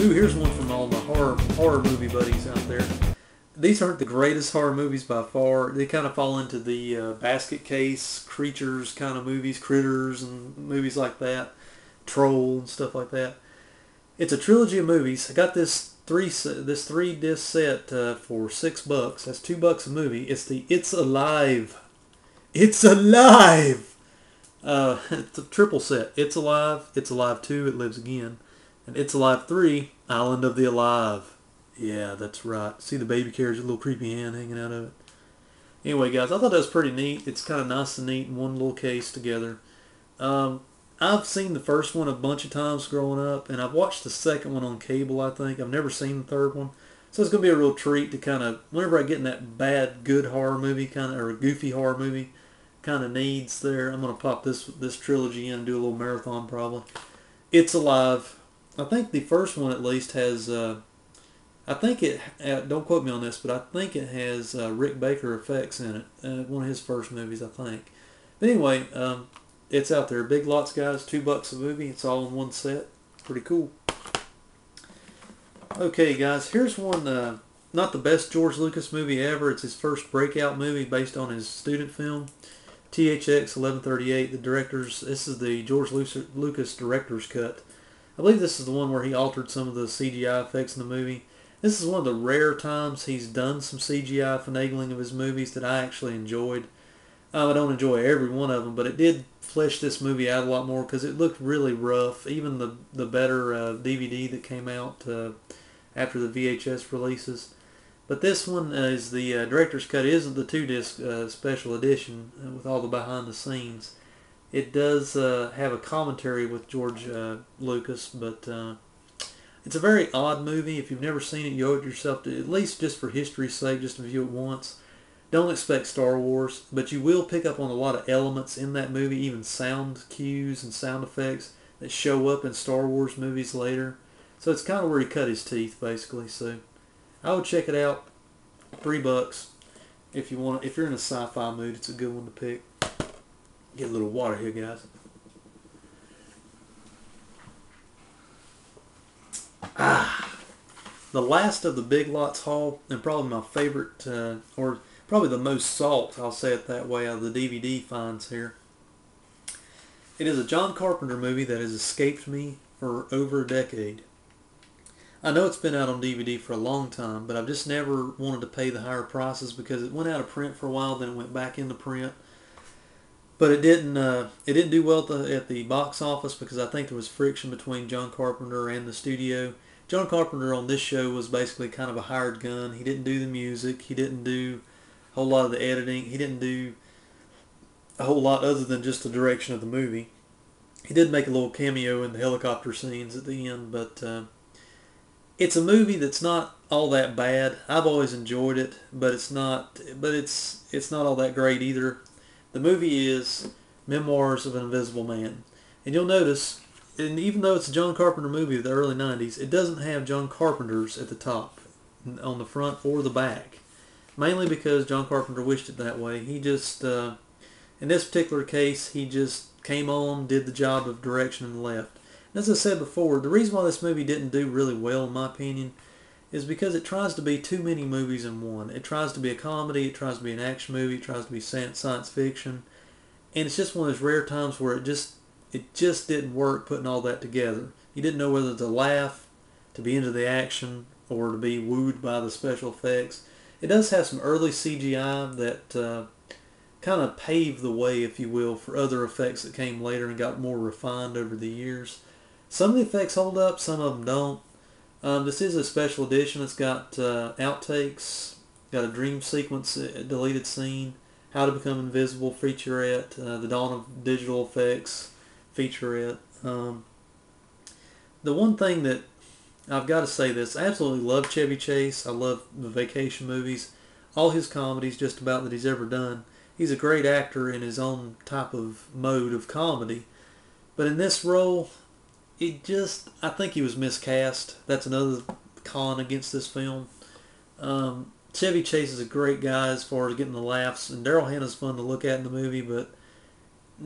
Ooh, here's one from all my horror movie buddies out there. These aren't the greatest horror movies by far. They kind of fall into the basket case creatures kind of movies, critters and movies like that, troll and stuff like that. It's a trilogy of movies. I got this three disc set for $6. That's $2 a movie. It's the It's Alive. It's Alive. It's a triple set. It's Alive. It's Alive 2. It Lives Again. And It's Alive 3, Island of the Alive. Yeah, that's right. See the baby carriage, a little creepy hand hanging out of it. Anyway, guys, I thought that was pretty neat. It's kind of nice and neat in one little case together. I've seen the first one a bunch of times growing up, and I've watched the second one on cable, I think. I've never seen the third one. So it's going to be a real treat to kind of, whenever I get in that bad, good horror movie, kind of, or a goofy horror movie kind of needs there, I'm going to pop this trilogy in and do a little marathon probably. It's Alive. I think the first one at least has, I think it, don't quote me on this, but I think it has Rick Baker effects in it. One of his first movies, I think. But anyway, it's out there. Big Lots, guys. $2 a movie. It's all in one set. Pretty cool. Okay, guys. Here's one, not the best George Lucas movie ever. It's his first breakout movie based on his student film. THX 1138. The director's, this is the George Lucas director's cut. I believe this is the one where he altered some of the CGI effects in the movie. This is one of the rare times he's done some CGI finagling of his movies that I actually enjoyed. I don't enjoy every one of them, but it did flesh this movie out a lot more because it looked really rough. Even the better DVD that came out after the VHS releases. But this one is the director's cut. It isn't the 2-disc special edition with all the behind the scenes. It does have a commentary with George Lucas, but it's a very odd movie. If you've never seen it, you owe it yourself to, at least just for history's sake, just to view it once. Don't expect Star Wars, but you will pick up on a lot of elements in that movie, even sound cues and sound effects that show up in Star Wars movies later. So it's kind of where he cut his teeth, basically. So I would check it out. $3 if you want. If you're in a sci-fi mood, it's a good one to pick. Get a little water here, guys. The last of the Big Lots haul, and probably my favorite, or probably the most sought, I'll say it that way, out of the DVD finds here. It is a John Carpenter movie that has escaped me for over a decade. I know it's been out on DVD for a long time, but I've just never wanted to pay the higher prices because it went out of print for a while, then it went back into print. But it didn't do well at the box office because I think there was friction between John Carpenter and the studio. John Carpenter on this show was basically kind of a hired gun. He didn't do the music. He didn't do a whole lot of the editing. He didn't do a whole lot other than just the direction of the movie. He did make a little cameo in the helicopter scenes at the end, but it's a movie that's not all that bad. I've always enjoyed it, but it's not all that great either. The movie is Memoirs of an Invisible Man. And you'll notice, and even though it's a John Carpenter movie of the early 90s, it doesn't have John Carpenter's at the top, on the front or the back. Mainly because John Carpenter wished it that way. He just, in this particular case, he just came on, did the job of direction and left. And as I said before, the reason why this movie didn't do really well, in my opinion, is because it tries to be too many movies in one. It tries to be a comedy, it tries to be an action movie, it tries to be science fiction, and it's just one of those rare times where it just didn't work putting all that together. You didn't know whether to laugh, to be into the action, or to be wooed by the special effects. It does have some early CGI that kind of paved the way, if you will, for other effects that came later and got more refined over the years. Some of the effects hold up, some of them don't. This is a special edition. It's got outtakes, got a dream sequence, deleted scene, How to Become Invisible featurette, The Dawn of Digital Effects featurette. The one thing that I've got to say this, I absolutely love Chevy Chase. I love the vacation movies, all his comedies just about that he's ever done. He's a great actor in his own type of mode of comedy. But in this role, I think he was miscast. That's another con against this film. Chevy Chase is a great guy as far as getting the laughs, and Daryl Hannah's fun to look at in the movie, but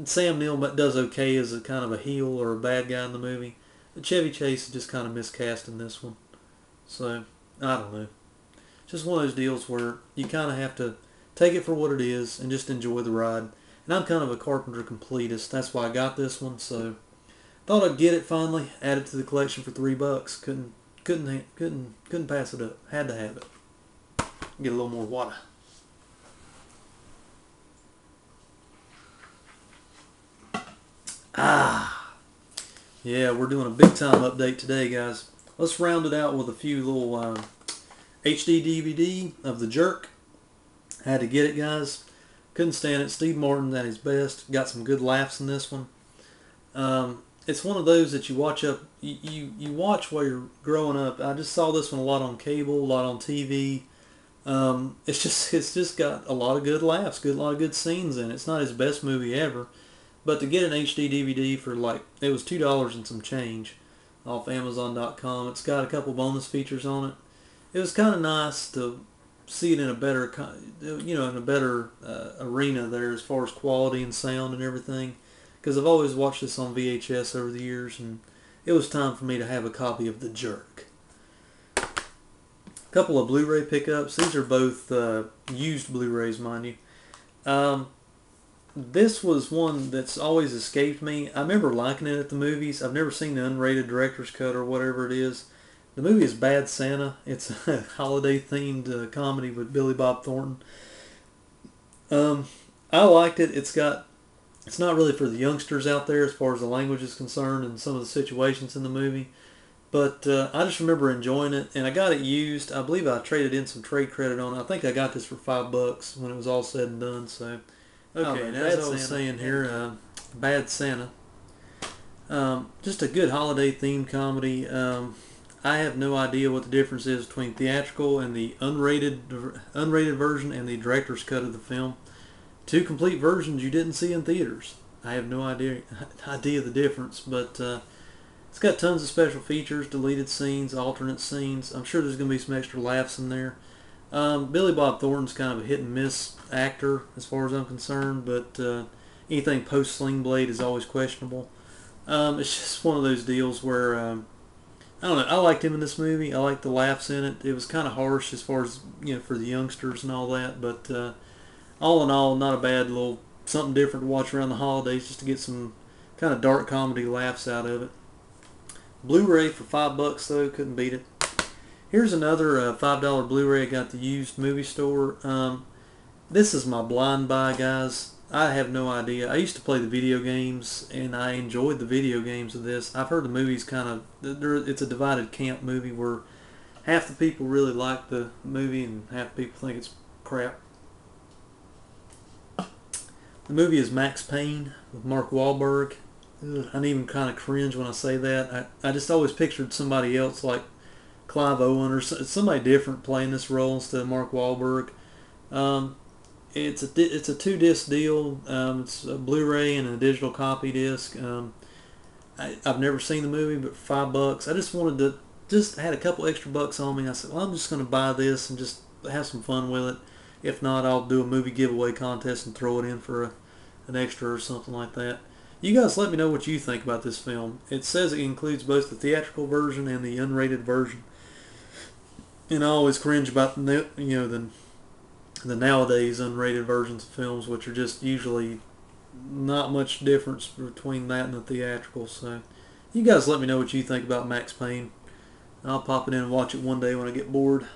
Sam Neill does okay as a kind of a heel or a bad guy in the movie. Chevy Chase is just kind of miscast in this one. So, I don't know. Just one of those deals where you kind of have to take it for what it is and just enjoy the ride. And I'm kind of a Carpenter completist. That's why I got this one. So, thought I'd get it finally. Add it to the collection for $3. Couldn't pass it up. Had to have it. Get a little more water. Yeah, we're doing a big time update today, guys. Let's round it out with a few little HD DVD of The Jerk. Had to get it, guys. Couldn't stand it. Steve Martin at his best. Got some good laughs in this one. It's one of those that you watch you watch while you're growing up. I just saw this one a lot on cable, a lot on TV. It's just got a lot of good laughs, a lot of good scenes in it. It's not his best movie ever, but to get an HD DVD for it was $2 and some change off Amazon.com. It's got a couple bonus features on it. It was kind of nice to see it in a better, arena there as far as quality and sound and everything. Because I've always watched this on VHS over the years, and it was time for me to have a copy of The Jerk. A couple of Blu-ray pickups. These are both used Blu-rays, mind you. This was one that's always escaped me. I remember liking it at the movies. I've never seen the unrated director's cut or whatever it is. The movie is Bad Santa. It's a holiday-themed comedy with Billy Bob Thornton. I liked it. It's not really for the youngsters out there as far as the language is concerned and some of the situations in the movie. But I just remember enjoying it, and I got it used. I believe I traded in some trade credit on it. I think I got this for $5 when it was all said and done. So, okay, and as I was saying here, Bad Santa. Just a good holiday-themed comedy. I have no idea what the difference is between theatrical and the unrated version and the director's cut of the film. Two complete versions you didn't see in theaters. I have no idea the difference, but it's got tons of special features, deleted scenes, alternate scenes. I'm sure there's going to be some extra laughs in there. Billy Bob Thornton's kind of a hit and miss actor as far as I'm concerned, but anything post Sling Blade is always questionable. It's just one of those deals where I don't know. I liked him in this movie. I liked the laughs in it. It was kind of harsh as far as for the youngsters and all that, but all in all, not a bad little something different to watch around the holidays just to get some kind of dark comedy laughs out of it. Blu-ray for $5 though, couldn't beat it. Here's another $5 Blu-ray I got at the used movie store. This is my blind buy, guys. I have no idea. I used to play the video games, and I enjoyed the video games of this. I've heard the movie's it's a divided camp movie where half the people really like the movie and half the people think it's crap. The movie is Max Payne with Mark Wahlberg. I even kind of cringe when I say that. I just always pictured somebody else like Clive Owen or somebody different playing this role instead of Mark Wahlberg. It's a 2-disc deal. It's a Blu-ray and a digital copy disc. I've never seen the movie, but for $5, I just wanted to had a couple extra bucks on me. I said, well, I'm just going to buy this and just have some fun with it. If not, I'll do a movie giveaway contest and throw it in for an extra or something like that. You guys let me know what you think about this film. It says it includes both the theatrical version and the unrated version. And I always cringe about the nowadays unrated versions of films, which are just usually not much difference between that and the theatrical. So you guys let me know what you think about Max Payne. I'll pop it in and watch it one day when I get bored.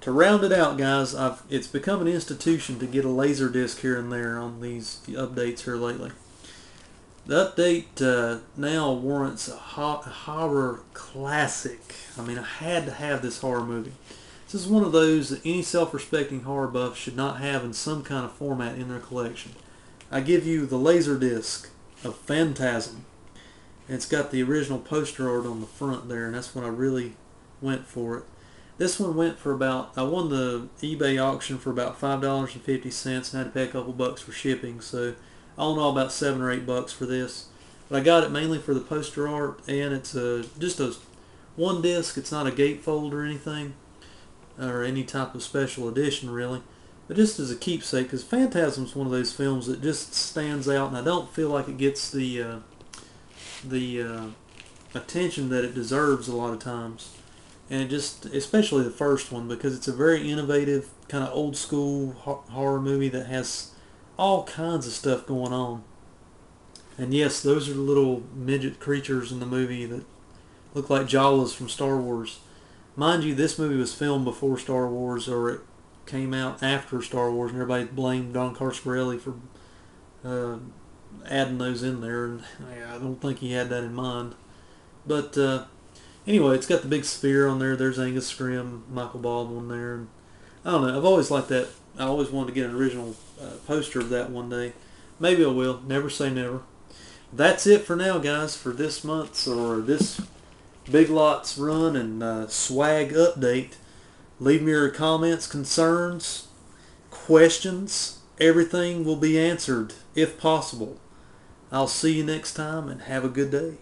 To round it out, guys, it's become an institution to get a laser disc here and there on these updates here lately. The update now warrants a horror classic. I mean, I had to have this horror movie. This is one of those that any self-respecting horror buff should not have in some kind of format in their collection. I give you the laser disc of Phantasm. And it's got the original poster art on the front there, and that's when I really went for it. This one went for I won the eBay auction for about $5.50 and had to pay a couple bucks for shipping. So all in all, about $7 or $8 for this. But I got it mainly for the poster art, and it's just a one disc. It's not a gatefold or anything, or any type of special edition really, but just as a keepsake, because Phantasm's one of those films that just stands out, and I don't feel like it gets the attention that it deserves a lot of times. And it just, especially the first one, because it's a very innovative, kind of old school horror movie that has all kinds of stuff going on. And yes, those are the little midget creatures in the movie that look like Jawas from Star Wars. Mind you, this movie was filmed before Star Wars, or it came out after Star Wars, and everybody blamed Don Coscarelli for adding those in there. And I don't think he had that in mind. But anyway, it's got the big sphere on there. There's Angus Scrimm, Michael Baldwin there. And I don't know. I've always liked that. I always wanted to get an original poster of that one day. Maybe I will. Never say never. That's it for now, guys, for this month's or this Big Lots run and swag update. Leave me your comments, concerns, questions. Everything will be answered if possible. I'll see you next time and have a good day.